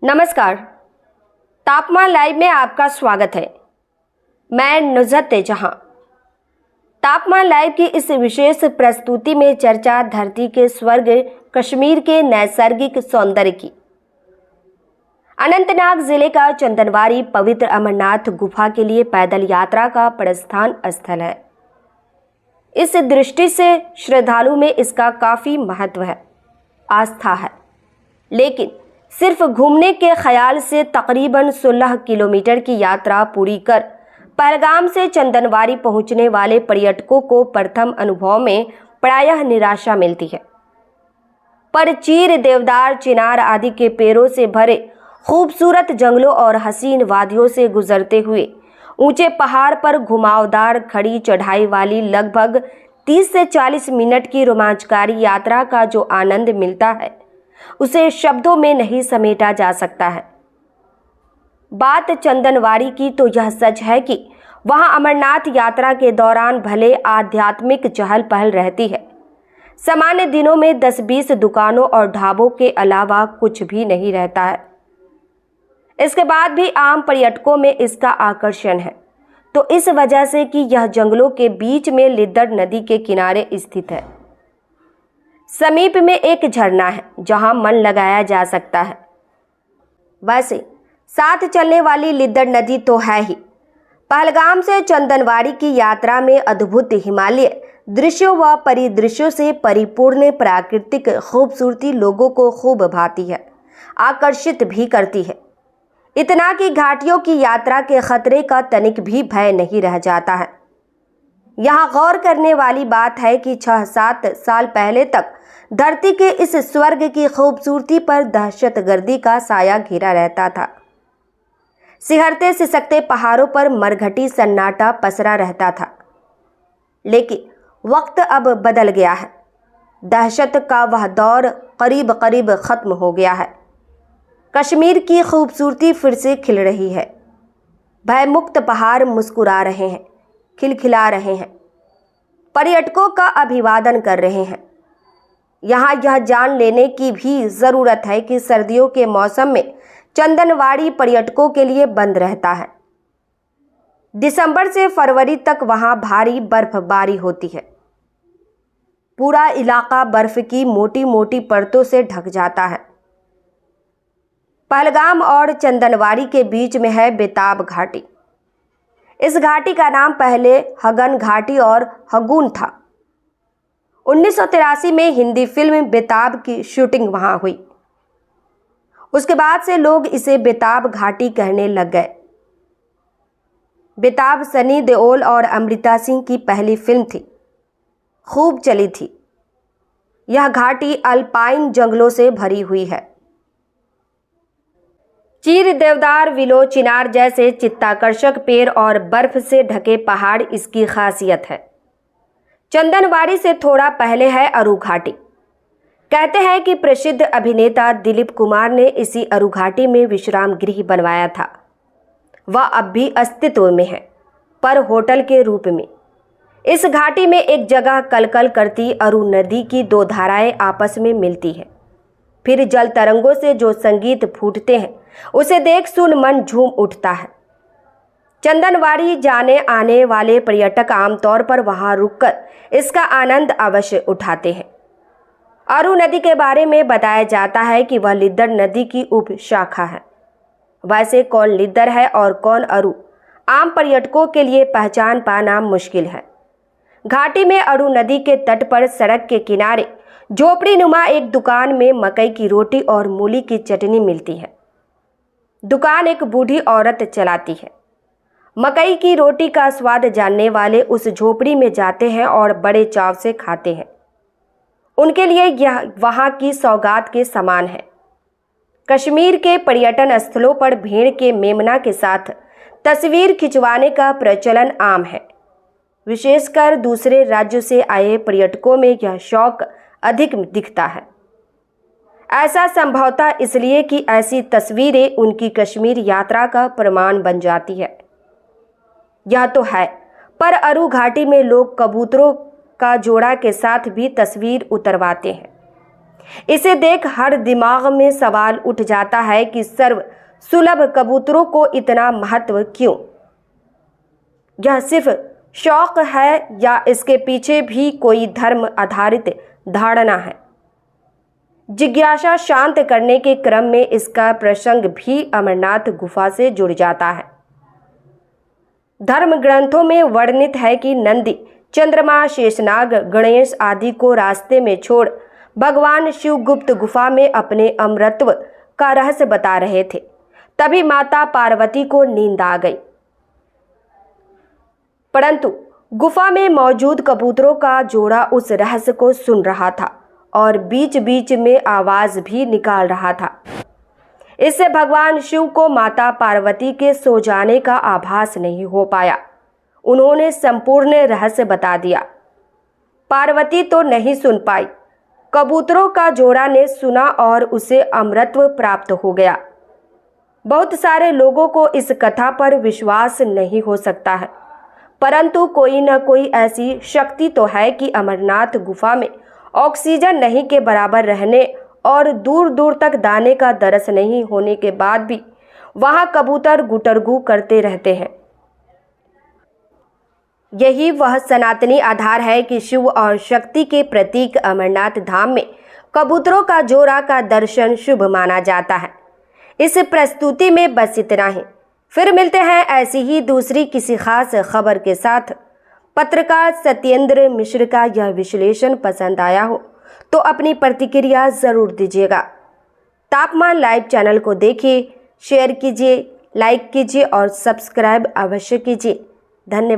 नमस्कार। तापमान लाइव में आपका स्वागत है। मैं नुज़हत जहां। तापमान लाइव की इस विशेष प्रस्तुति में चर्चा धरती के स्वर्ग कश्मीर के नैसर्गिक सौंदर्य की। अनंतनाग जिले का चंदनवारी पवित्र अमरनाथ गुफा के लिए पैदल यात्रा का प्रस्थान स्थल है। इस दृष्टि से श्रद्धालु में इसका काफी महत्व है, आस्था है। लेकिन सिर्फ घूमने के ख्याल से तकरीबन 16 किलोमीटर की यात्रा पूरी कर पहलगाम से चंदनवारी पहुंचने वाले पर्यटकों को प्रथम अनुभव में प्रायः निराशा मिलती है। पर चीर, देवदार, चिनार आदि के पेड़ों से भरे खूबसूरत जंगलों और हसीन वादियों से गुजरते हुए ऊंचे पहाड़ पर घुमावदार खड़ी चढ़ाई वाली लगभग 30 से 40 मिनट की रोमांचकारी यात्रा का जो आनंद मिलता है उसे शब्दों में नहीं समेटा जा सकता है। बात चंदनवारी की तो यह सच है कि वहां अमरनाथ यात्रा के दौरान भले आध्यात्मिक चहल पहल रहती है। सामान्य दिनों में 10-20 दुकानों और ढाबों के अलावा कुछ भी नहीं रहता है। इसके बाद भी आम पर्यटकों में इसका आकर्षण है, तो इस वजह से कि यह जंगलों के बीच में लिद्दर नदी के किनारे स्थित है। समीप में एक झरना है जहां मन लगाया जा सकता है। वैसे साथ चलने वाली लिद्दर नदी तो है ही। पहलगाम से चंदनवारी की यात्रा में अद्भुत हिमालय दृश्यों व परिदृश्यों से परिपूर्ण प्राकृतिक खूबसूरती लोगों को खूब भाती है, आकर्षित भी करती है। इतना कि घाटियों की यात्रा के खतरे का तनिक भी भय नहीं रह जाता है। यहाँ गौर करने वाली बात है कि 6-7 साल पहले तक धरती के इस स्वर्ग की खूबसूरती पर दहशतगर्दी का साया घिरा रहता था। सिहरते सिसकते पहाड़ों पर मरघटी सन्नाटा पसरा रहता था। लेकिन वक्त अब बदल गया है। दहशत का वह दौर करीब करीब खत्म हो गया है। कश्मीर की खूबसूरती फिर से खिल रही है। भयमुक्त पहाड़ मुस्कुरा रहे हैं, खिलखिला रहे हैं, पर्यटकों का अभिवादन कर रहे हैं। यहाँ यह जान लेने की भी ज़रूरत है कि सर्दियों के मौसम में चंदनवारी पर्यटकों के लिए बंद रहता है। दिसंबर से फरवरी तक वहाँ भारी बर्फबारी होती है। पूरा इलाका बर्फ की मोटी मोटी परतों से ढक जाता है। पहलगाम और चंदनवारी के बीच में है बेताब घाटी। इस घाटी का नाम पहले हगन घाटी और हगून था। 1983 में हिंदी फिल्म बेताब की शूटिंग वहां हुई। उसके बाद से लोग इसे बेताब घाटी कहने लग गए। बेताब सनी देओल और अमृता सिंह की पहली फिल्म थी, खूब चली थी। यह घाटी अल्पाइन जंगलों से भरी हुई है। चीर, देवदार, विलो, चिनार जैसे चित्ताकर्षक पेड़ और बर्फ से ढके पहाड़ इसकी खासियत है। चंदनवारी से थोड़ा पहले है अरू घाटी। कहते हैं कि प्रसिद्ध अभिनेता दिलीप कुमार ने इसी अरू घाटी में विश्राम गृह बनवाया था। वह अब भी अस्तित्व में है, पर होटल के रूप में। इस घाटी में एक जगह कलकल करती अरू नदी की 2 धाराएं आपस में मिलती हैं। फिर जल तरंगों से जो संगीत फूटते हैं उसे देख सुन मन झूम उठता है। चंदनवारी जाने आने वाले पर्यटक आमतौर पर वहां रुककर इसका आनंद अवश्य उठाते हैं। अरू नदी के बारे में बताया जाता है कि वह लिद्दर नदी की उप शाखा है। वैसे कौन लिद्दर है और कौन अरू, आम पर्यटकों के लिए पहचान पाना मुश्किल है। घाटी में अरू नदी के तट पर सड़क के किनारे झोपड़ी नुमा एक दुकान में मकई की रोटी और मूली की चटनी मिलती है। दुकान एक बूढ़ी औरत चलाती है। मकई की रोटी का स्वाद जानने वाले उस झोपड़ी में जाते हैं और बड़े चाव से खाते हैं। उनके लिए यह वहाँ की सौगात के समान है। कश्मीर के पर्यटन स्थलों पर भेड़ के मेमना के साथ तस्वीर खिंचवाने का प्रचलन आम है। विशेषकर दूसरे राज्यों से आए पर्यटकों में यह शौक अधिक दिखता है। ऐसा संभवतः इसलिए कि ऐसी तस्वीरें उनकी कश्मीर यात्रा का प्रमाण बन जाती है। यह तो है, पर अरू घाटी में लोग कबूतरों का जोड़ा के साथ भी तस्वीर उतरवाते हैं। इसे देख हर दिमाग में सवाल उठ जाता है कि सर्व सुलभ कबूतरों को इतना महत्व क्यों? यह सिर्फ शौक है या इसके पीछे भी कोई धर्म आधारित धारणा है? जिज्ञासा शांत करने के क्रम में इसका प्रसंग भी अमरनाथ गुफा से जुड़ जाता है। धर्म ग्रंथों में वर्णित है कि नंदी, चंद्रमा, शेषनाग, गणेश आदि को रास्ते में छोड़ भगवान शिव गुप्त गुफा में अपने अमरत्व का रहस्य बता रहे थे। तभी माता पार्वती को नींद आ गई, परंतु गुफा में मौजूद कबूतरों का जोड़ा उस रहस्य को सुन रहा था और बीच बीच में आवाज भी निकाल रहा था। इससे भगवान शिव को माता पार्वती के सो जाने का आभास नहीं हो पाया। उन्होंने संपूर्ण रहस्य बता दिया। पार्वती तो नहीं सुन पाई, कबूतरों का जोड़ा ने सुना और उसे अमरत्व प्राप्त हो गया। बहुत सारे लोगों को इस कथा पर विश्वास नहीं हो सकता है, परंतु कोई न कोई ऐसी शक्ति तो है कि अमरनाथ गुफा में ऑक्सीजन नहीं के बराबर रहने और दूर दूर तक दाने का दरस नहीं होने के बाद भी वहां कबूतर गुटरगू करते रहते हैं। यही वह सनातनी आधार है कि शिव और शक्ति के प्रतीक अमरनाथ धाम में कबूतरों का जोड़ा का दर्शन शुभ माना जाता है। इस प्रस्तुति में बस इतना ही। फिर मिलते हैं ऐसी ही दूसरी किसी खास खबर के साथ। पत्रकार सत्येंद्र मिश्र का यह विश्लेषण पसंद आया हो तो अपनी प्रतिक्रिया जरूर दीजिएगा। तापमान लाइव चैनल को देखिए, शेयर कीजिए, लाइक कीजिए और सब्सक्राइब अवश्य कीजिए। धन्यवाद।